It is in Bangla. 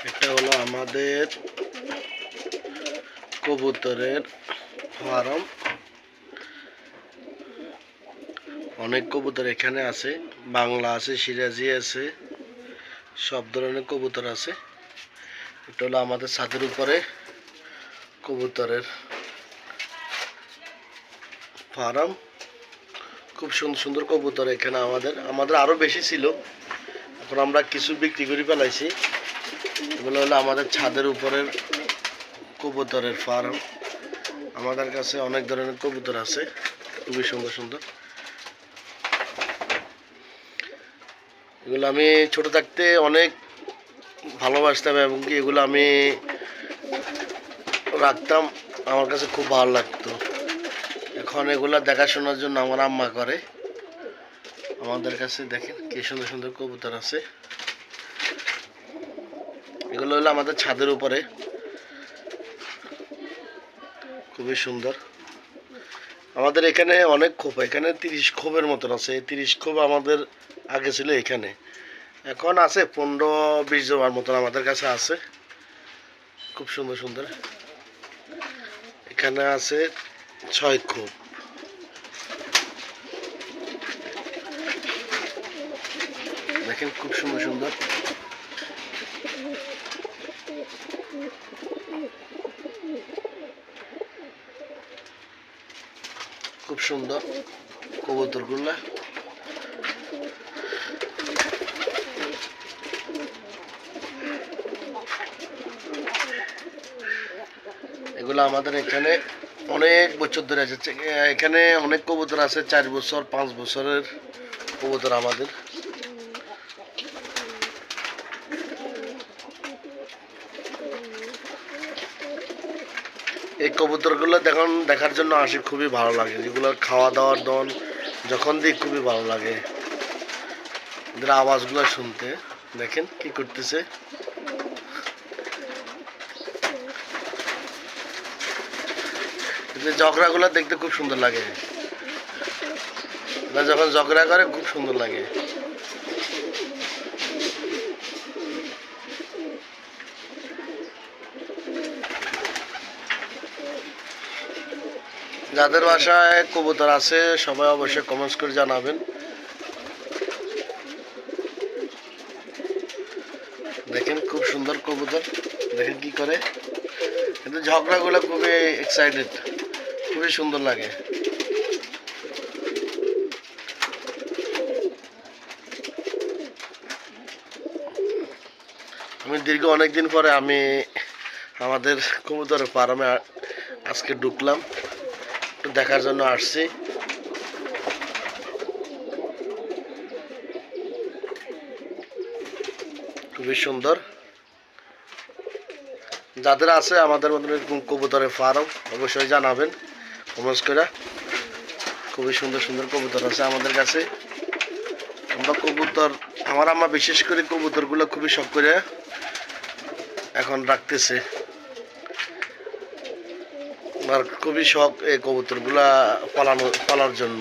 এটা হলো আমাদের কবুতরের ফার্ম। অনেক কবুতর এখানে আছে, বাংলা আছে, সিরাজি আছে, সব ধরনের কবুতর আছে। এটা হলো আমাদের ছাদের উপরে কবুতরের ফার্ম। খুব সুন্দর সুন্দর কবুতর এখানে আমাদের আরো বেশি ছিল, এখন আমরা কিছু বিক্রি করে ফেলাইছি। এগুলো হলো আমাদের ছাদের উপরের কবুতরের ফার্ম। আমাদের কাছে অনেক ধরনের কবুতর আছে, খুবই সুন্দর সুন্দর। এগুলো আমি ছোট থাকতে অনেক ভালোবাসতাম এবং কি এগুলো আমি রাখতাম, আমার কাছে খুব ভালো লাগতো। এখন এগুলা দেখাশোনার জন্য আমার আম্মা করে। আমাদের কাছে দেখেন কি সুন্দর সুন্দর কবুতর আছে। এগুলো হলো আমাদের ছাদের উপরে, খুবই সুন্দর। আমাদের এখানে অনেক খোপ, এখানে 30 খোপের মতন আছে। 30 খোপ আমাদের আগে ছিল এখানে, এখন আছে 15-20 জোড়ার মতন আমাদের কাছে আছে, খুব সুন্দর সুন্দর। এখানে আছে 6 খোপ। দেখেন খুব সুন্দর সুন্দর। খুব সুন্দর কবুতরগুলা। এগুলো আমাদের এখানে অনেক বছর ধরে আছে। এখানে অনেক কবুতর আছে, 4 বছর 5 বছরের কবুতর আমাদের। এই কবুতরগুলো দেখার জন্য আসি, খুবই ভালো লাগে। এগুলোর খাওয়া দাওয়ার দন যখন দিই খুবই ভালো লাগে, এদের আওয়াজগুলো শুনতে। দেখেন কি করতেছে। ঝগড়াগুলো দেখতে খুব সুন্দর লাগে, যখন ঝগড়া করে খুব সুন্দর লাগে। যাদের বাসায় কবুতর আছে সবাই অবশ্যই কমেন্টস করে জানাবেন। দেখেন খুব সুন্দর কবুতর, দেখেন কি করে। কিন্তু ঝগড়াগুলো খুবই এক্সাইটেড, খুবই সুন্দর লাগে। আমি দীর্ঘ অনেকদিন পরে আমি আমাদের কবুতরের ফার্মে আজকে ঢুকলাম, একটু দেখার জন্য আসছি। খুবই সুন্দর। যাদের আছে আমাদের মতন এরকম কবুতরের ফার্ম অবশ্যই জানাবেন কমেন্টস করে। খুবই সুন্দর সুন্দর কবুতর আছে আমাদের কাছে। আমরা কবুতর, আমার আম্মা বিশেষ করে কবুতরগুলো খুবই শখ করে এখন রাখতেছে। আর খুবই শখ এই কবুতরগুলা পালার জন্য।